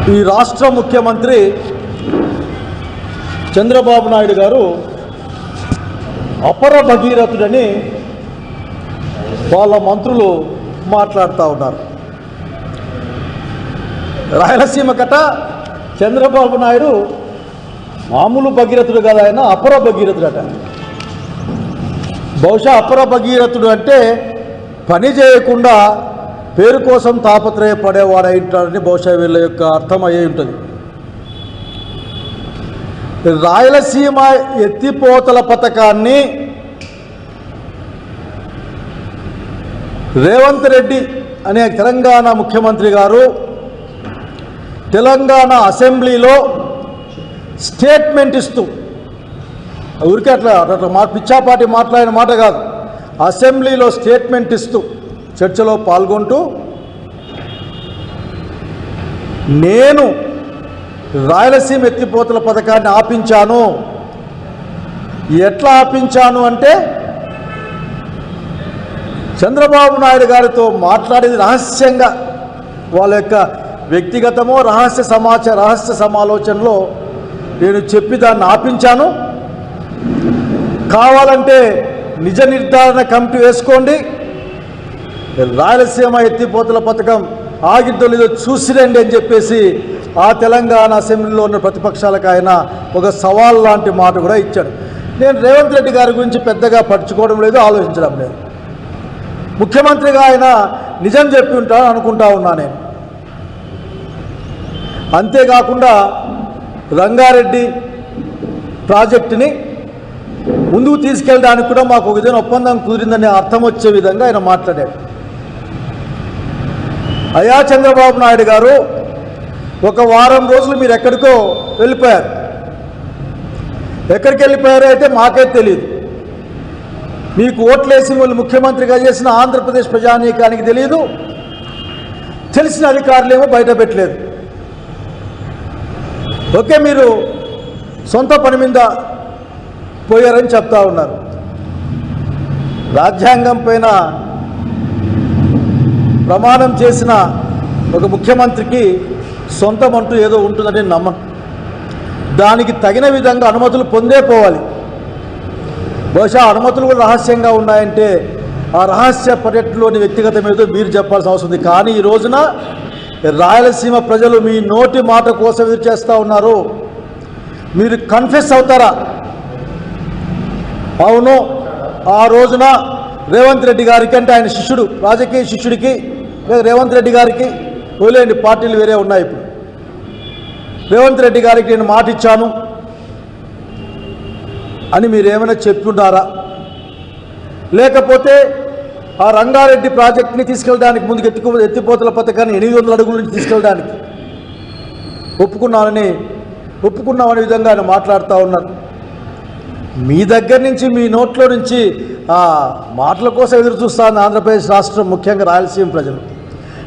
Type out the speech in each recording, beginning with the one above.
ఈ రాష్ట్ర ముఖ్యమంత్రి చంద్రబాబు నాయుడు గారు అపర భగీరథుడని వాళ్ళ మంత్రులు మాట్లాడుతూ ఉన్నారు. రాయలసీమ కట చంద్రబాబు నాయుడు మామూలు భగీరథుడు కదా, ఆయన అపర భగీరథుడట. బహుశా అపర భగీరథుడు అంటే పని చేయకుండా పేరు కోసం తాపత్రయపడేవాడై ఉంటాడని బహుశా వీళ్ళ యొక్క అర్థం అయ్యే ఉంటుంది. రాయలసీమ ఎత్తిపోతల పథకాన్ని రేవంత్ రెడ్డి అనే తెలంగాణ ముఖ్యమంత్రి గారు తెలంగాణ అసెంబ్లీలో స్టేట్మెంట్ ఇస్తూ, ఊరికే అట్లా పిచ్చాపాటి మాట్లాడిన మాట కాదు, అసెంబ్లీలో స్టేట్మెంట్ ఇస్తూ చర్చలో పాల్గొంటూ, నేను రాయలసీమ ఎత్తిపోతల పథకాన్ని ఆపించాను. ఎట్లా ఆపించాను అంటే చంద్రబాబు నాయుడు గారితో మాట్లాడేది రహస్యంగా, వాళ్ళ యొక్క వ్యక్తిగతమో రహస్య సమాలోచనలో నేను చెప్పి దాన్ని ఆపించాను. కావాలంటే నిజ నిర్ధారణ కమిటీ వేసుకోండి, రాయలసీమ ఎత్తిపోతల పథకం ఆగిద్దో లేదో చూసిరండి అని చెప్పేసి ఆ తెలంగాణ అసెంబ్లీలో ఉన్న ప్రతిపక్షాలకు ఆయన ఒక సవాల్ లాంటి మాట కూడా ఇచ్చాడు. నేను రేవంత్ రెడ్డి గారి గురించి పెద్దగా పట్టించుకోవడం లేదు, ఆలోచించడం లేదు. ముఖ్యమంత్రిగా ఆయన నిజం చెప్పి ఉంటాను అనుకుంటా ఉన్నా నేను. అంతేకాకుండా రంగారెడ్డి ప్రాజెక్టుని ముందుకు తీసుకెళ్ళడానికి కూడా మాకు ఒక విధంగా ఒప్పందం కుదిరిందని అర్థం వచ్చే విధంగా ఆయన మాట్లాడాడు. అయ్యా చంద్రబాబు నాయుడు గారు, ఒక వారం రోజులు మీరు ఎక్కడికో వెళ్ళిపోయారు. ఎక్కడికి వెళ్ళిపోయారో అయితే మాకే తెలియదు. మీకు ఓట్లేసి వాళ్ళు ముఖ్యమంత్రిగా చేసిన ఆంధ్రప్రదేశ్ ప్రజానీకానికి తెలియదు, తెలిసిన అధికారులేమో బయట పెట్టలేదు. ఓకే, మీరు సొంత పని మీద పోయారని చెప్తా ఉన్నారు. రాజ్యాంగం పైన ప్రమాణం చేసిన ఒక ముఖ్యమంత్రికి సొంతం అంటూ ఏదో ఉంటుందని నమ్మను. దానికి తగిన విధంగా అనుమతులు పొందే పోవాలి. బహుశా అనుమతులు కూడా రహస్యంగా ఉన్నాయంటే ఆ రహస్య పర్యటనలోని వ్యక్తిగతం ఏదో మీరు చెప్పాల్సిన అవసరం ఉంది. కానీ ఈ రోజున రాయలసీమ ప్రజలు మీ నోటి మాట కోసం ఎదురు చేస్తూ ఉన్నారు. మీరు కన్ఫెస్ అవుతారా? అవును, ఆ రోజున రేవంత్ రెడ్డి గారికి, అంటే ఆయన శిష్యుడు, రాజకీయ శిష్యుడికి, రేవంత్ రెడ్డి గారికి, వదిలేండి పార్టీలు వేరే ఉన్నాయి ఇప్పుడు, రేవంత్ రెడ్డి గారికి నేను మాట ఇచ్చాను అని మీరు ఏమైనా చెప్పుంటారా? లేకపోతే ఆ రంగారెడ్డి ప్రాజెక్ట్ని తీసుకెళ్ళడానికి ముందుకు ఎత్తిపోతల పథకాన్ని 800 అడుగుల నుంచి తీసుకెళ్ళడానికి ఒప్పుకున్నామనే విధంగా ఆయన మాట్లాడుతూ ఉన్నారు. మీ దగ్గర నుంచి, మీ నోట్లో నుంచి ఆ మాటల కోసం ఎదురు చూస్తాను ఆంధ్రప్రదేశ్ రాష్ట్రం, ముఖ్యంగా రాయలసీమ ప్రజలు.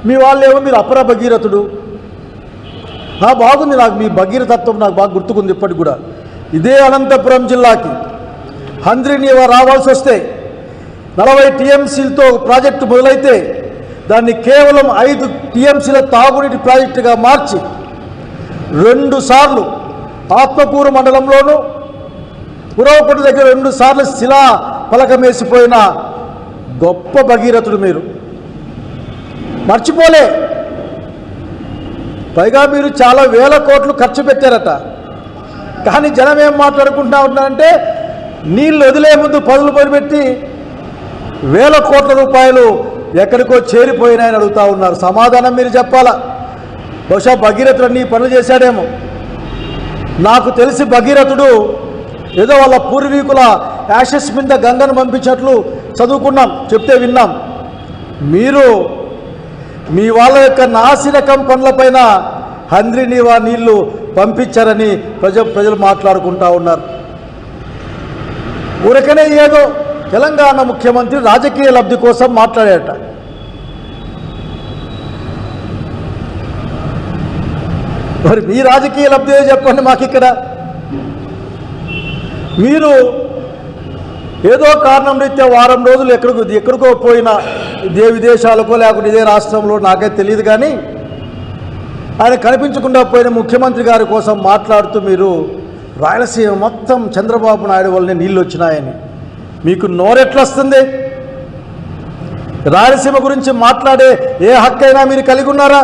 మీ వాళ్ళేమో మీరు అపర భగీరథుడు. బాగుంది, నాకు మీ భగీరథత్వం నాకు బాగా గుర్తుకుంది ఇప్పటికి కూడా. ఇదే అనంతపురం జిల్లాకి హంద్రీనీవా రావాల్సి వస్తే 40 టీఎంసీలతో ప్రాజెక్టు మొదలైతే దాన్ని కేవలం 5 టీఎంసీల తాగునీటి ప్రాజెక్టుగా మార్చి 2 సార్లు ఆత్మకూరు మండలంలోనూ పురవపట్టు దగ్గర 2 సార్లు శిలా ఫలకం వేసిపోయిన గొప్ప భగీరథుడు మీరు. మర్చిపోలే. పైగా మీరు చాలా వేల కోట్లు ఖర్చు పెట్టారట. కానీ జనం ఏం మాట్లాడుకుంటా ఉన్నారంటే నీళ్ళు వదిలే ముందు పదులు పనిపెట్టి వేల కోట్ల రూపాయలు ఎక్కడికో చేరిపోయినాయని అడుగుతూ ఉన్నారు. సమాధానం మీరు చెప్పాలా? బహుశా భగీరథుడు అన్ని పనులు చేశాడేమో. నాకు తెలిసి భగీరథుడు ఏదో వాళ్ళ పూర్వీకుల యాషెస్ మీద గంగను పంపించినట్లు చదువుకున్నాం, చెప్తే విన్నాం. మీరు మీ వాళ్ళ యొక్క నాసిరకం పనులపైన హంద్రీనీవా నీళ్లు పంపించారని ప్రజలు మాట్లాడుకుంటా ఉన్నారు. ఊరకనే ఏదో తెలంగాణ ముఖ్యమంత్రి రాజకీయ లబ్ధి కోసం మాట్లాడారట. మరి మీ రాజకీయ లబ్ధి చెప్పండి మాకు. ఇక్కడ మీరు ఏదో కారణం రీత్యా వారం రోజులు ఎక్కడికో పోయినా, ఇదే విదేశాలకో లేకుంటే ఇదే రాష్ట్రంలో నాకైతే తెలియదు, కానీ ఆయన కనిపించకుండా పోయిన ముఖ్యమంత్రి గారి కోసం మాట్లాడుతూ మీరు రాయలసీమ మొత్తం చంద్రబాబు నాయుడు వల్లనే నీళ్ళు వచ్చినాయని మీకు నోరెట్లొస్తుంది? రాయలసీమ గురించి మాట్లాడే ఏ హక్కైనా మీరు కలిగి ఉన్నారా?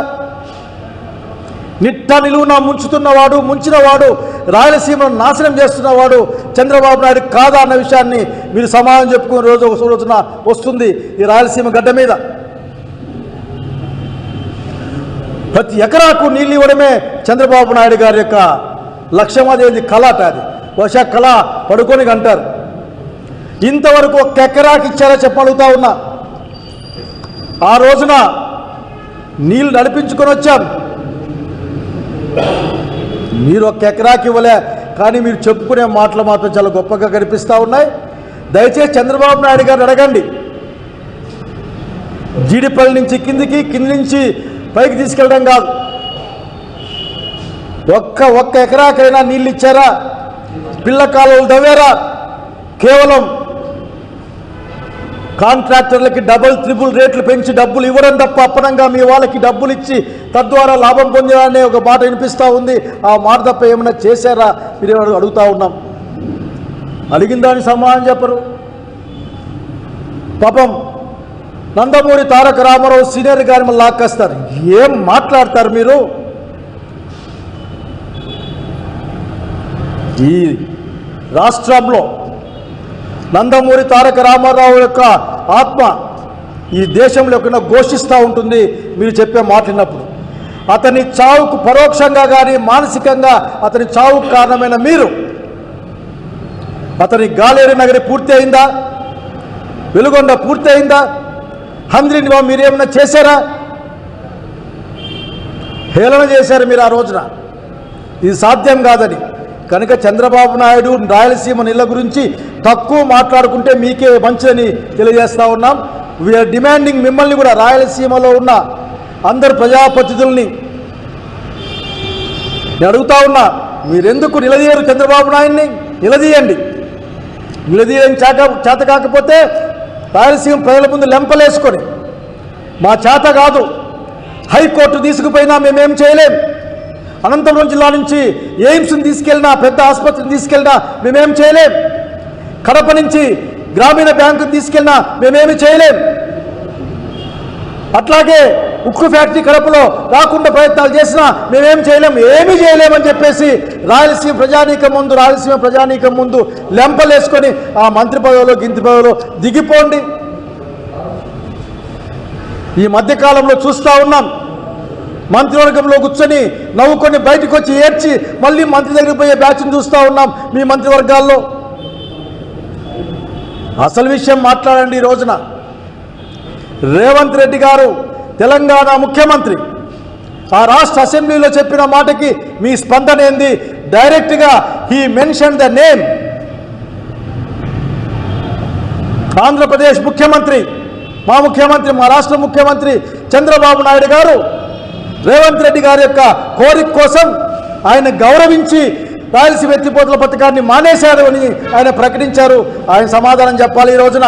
నిట్ట నిలువున ముంచుతున్నవాడు, ముంచినవాడు, రాయలసీమను నాశనం చేస్తున్నవాడు చంద్రబాబు నాయుడు కాదా అన్న విషయాన్ని మీరు సమాధానం చెప్పుకునే రోజున వస్తుంది ఈ రాయలసీమ గడ్డ మీద. ప్రతి ఎకరాకు నీళ్ళు ఇవ్వడమే చంద్రబాబు నాయుడు గారి యొక్క లక్ష్యం. అదేది కళ అట, అది బహుశా కళ పడుకొని అంటారు. ఇంతవరకు ఒక్క ఎకరాకి ఇచ్చారా చెప్పగలుగుతా ఉన్నా. ఆ రోజున నీళ్ళు నడిపించుకొని వచ్చాం, మీరు ఒక్క ఎకరాకి ఇవ్వలే. కానీ మీరు చెప్పుకునే మాటలు మాత్రం చాలా గొప్పగా కనిపిస్తూ ఉన్నాయి. దయచేసి చంద్రబాబు నాయుడు గారిని అడగండి, జీడిపల్లి నుంచి కిందికి, కింది నుంచి పైకి తీసుకెళ్ళడం కాదు, ఒక్క ఎకరాకైనా నీళ్ళు ఇచ్చారా? పిల్ల కాలువలు తవ్వారా? కేవలం కాంట్రాక్టర్లకి డబుల్ ట్రిపుల్ రేట్లు పెంచి డబ్బులు ఇవ్వడం తప్ప అప్పనంగా మీ వాళ్ళకి డబ్బులు ఇచ్చి తద్వారా లాభం పొందాలనే ఒక మాట వినిపిస్తూ ఉంది. ఆ మాట తప్ప ఏమైనా చేశారా మీరు అడుగుతూ ఉన్నాం. అడిగిన దానికి సమాధానం చెప్పరు. పాపం నందమూరి తారక రామారావు సీనియర్ గారి మళ్ళీ లాక్కేస్తారు. ఏం మాట్లాడతారు మీరు? ఈ రాష్ట్రంలో నందమూరి తారక రామారావు యొక్క ఆత్మ ఈ దేశంలో ఎక్కడైనా ఘోషిస్తూ ఉంటుంది మీరు చెప్పే మాట్లాడినప్పుడు. అతని చావుకు పరోక్షంగా కానీ మానసికంగా అతని చావుకు కారణమైన మీరు, అతని గాలేరు నగరి పూర్తి అయిందా? వెలుగొండ పూర్తి అయిందా? హంద్రిని మీరేమన్నా చేశారా? హేళన చేశారు మీరు ఆ రోజున. ఇది సాధ్యం కాదని. కనుక చంద్రబాబు నాయుడు రాయలసీమ నీళ్ళ గురించి తక్కువ మాట్లాడుకుంటే మీకే మంచిదని తెలియజేస్తూ ఉన్నాం. వీఆర్ డిమాండింగ్ మిమ్మల్ని కూడా, రాయలసీమలో ఉన్న అందరు ప్రజాప్రతినిధుల్ని నేను అడుగుతా ఉన్నా, మీరెందుకు నిలదీయరు చంద్రబాబు నాయుడిని? నిలదీయండి. నిలదీయని చేత కాకపోతే రాయలసీమ ప్రజల ముందు లెంపలేసుకొని మా చేత కాదు, హైకోర్టు తీసుకుపోయినా మేమేం చేయలేం, అనంతపురం జిల్లా నుంచి ఎయిమ్స్ని తీసుకెళ్ళినా, పెద్ద ఆసుపత్రిని తీసుకెళ్ళినా మేమేం చేయలేం, కడప నుంచి గ్రామీణ బ్యాంకుని తీసుకెళ్ళినా మేమేమి చేయలేం, అట్లాగే ఉక్కు ఫ్యాక్టరీ కడపలో రాకుండా ప్రయత్నాలు చేసినా మేమేం చేయలేం, ఏమీ చేయలేమని చెప్పేసి రాయలసీమ ప్రజానీకం ముందు లెంపలేసుకొని ఆ మంత్రి పదవిలో గింతి పదవిలో దిగిపోండి. ఈ మధ్యకాలంలో చూస్తూ ఉన్నాం, మంత్రివర్గంలో కూర్చొని నవ్వుకొని బయటకు వచ్చి ఏడ్చి మళ్ళీ మంత్రి దగ్గరికి పోయే బ్యాచ్ని చూస్తూ ఉన్నాం మీ మంత్రివర్గాల్లో. అసలు విషయం మాట్లాడండి. ఈ రోజున రేవంత్ రెడ్డి గారు తెలంగాణ ముఖ్యమంత్రి ఆ రాష్ట్ర అసెంబ్లీలో చెప్పిన మాటకి మీ స్పందన ఏంది? డైరెక్ట్గా he mention the name Andhra Pradesh ముఖ్యమంత్రి, మా రాష్ట్ర ముఖ్యమంత్రి చంద్రబాబు నాయుడు గారు రేవంత్ రెడ్డి గారి యొక్క కోరిక కోసం ఆయన గౌరవించి రాయలసీమ ఎత్తిపోతల పథకాన్ని మానేశారు అని ఆయన ప్రకటించారు. ఆయన సమాధానం చెప్పాలి. ఈ రోజున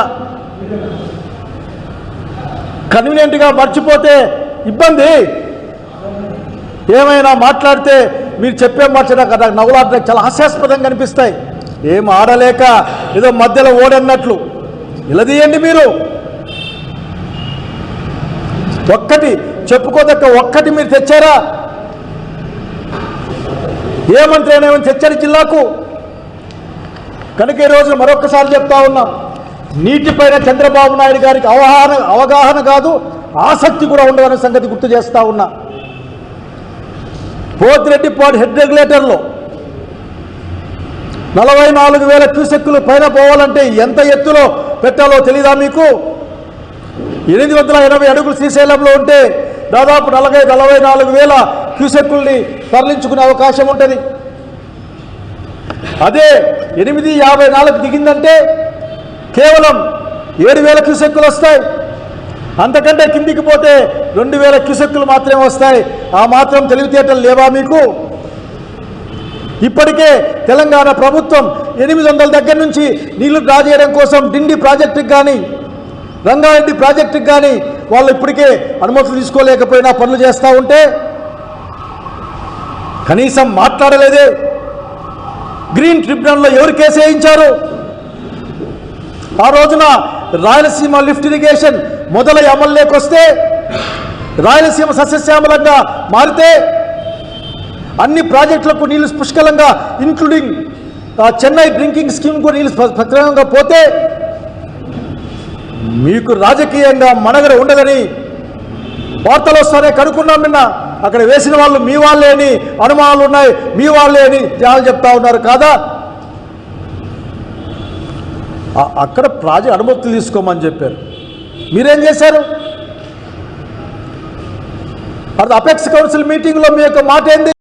కన్వీనియంట్గా మర్చిపోతే ఇబ్బంది. ఏమైనా మాట్లాడితే మీరు చెప్పే మాట నవ్వులాట చాలా హాస్యాస్పదంగా కనిపిస్తాయి. ఏం ఆడలేక ఏదో మధ్యలో ఓడన్నట్లు నిలదీయండి. మీరు ఒక్కటి చెప్పుకోదక్క ఒక్కటి మీరు తెచ్చారా? ఏ మంత్రి అయినా ఏమైనా తెచ్చారు జిల్లాకు? కనుక ఈరోజు మరొకసారి చెప్తా ఉన్నాం, నీటిపైన చంద్రబాబు నాయుడు గారికి అవగాహన కాదు, ఆసక్తి కూడా ఉండదనే సంగతి గుర్తు చేస్తా ఉన్నా. పోతిరెడ్డిపాడు హెడ్ రెగ్యులేటర్లో 44,000 క్యూసెక్కులు పైన పోవాలంటే ఎంత ఎత్తులో పెట్టాలో తెలీదా మీకు? 880 అడుగులు శ్రీశైలంలో ఉంటే దాదాపు 44,000 క్యూసెక్కుల్ని తరలించుకునే అవకాశం ఉంటుంది. అదే 854 దిగిందంటే కేవలం 7,000 క్యూసెక్కులు వస్తాయి. అంతకంటే కిందికి పోతే 2,000 క్యూసెక్కులు మాత్రమే వస్తాయి. ఆ మాత్రం తెలివితేటలు లేవా మీకు? ఇప్పటికే తెలంగాణ ప్రభుత్వం 800 దగ్గర నుంచి నీళ్లు డ్రా చేయడం కోసం డిండి ప్రాజెక్టుకి కానీ రంగారెడ్డి ప్రాజెక్టుకి కానీ వాళ్ళు ఇప్పటికే అనుమతులు తీసుకోలేకపోయినా పనులు చేస్తూ ఉంటే కనీసం మాట్లాడలేదే. గ్రీన్ ట్రిబ్యునల్లో ఎవరు కేసు వేయించారు? ఆ రోజున రాయలసీమ లిఫ్ట్ ఇరిగేషన్ మొదలై అమల్లోకి వస్తే, రాయలసీమ సస్యశ్యామలంగా మారితే, అన్ని ప్రాజెక్టులకు నీళ్లు పుష్కలంగా ఇంక్లూడింగ్ చెన్నై డ్రింకింగ్ స్కీమ్ కూడా నీళ్లు సక్రమంగా పోతే, మీకు రాజకీయంగా మనగడ ఉండదని వార్తలు వస్తానే కనుక్కున్నాం. నిన్న అక్కడ వేసిన వాళ్ళు మీ వాళ్ళే అని అనుమానాలు ఉన్నాయి, మీ వాళ్ళే అని జనాలు చెప్తా ఉన్నారు కాదా? అక్కడ ప్రాజెక్ట్ అనుమతులు తీసుకోమని చెప్పారు, మీరేం చేశారు? అది అపెక్స్ కౌన్సిల్ మీటింగ్లో మీ యొక్క మాట ఏంది?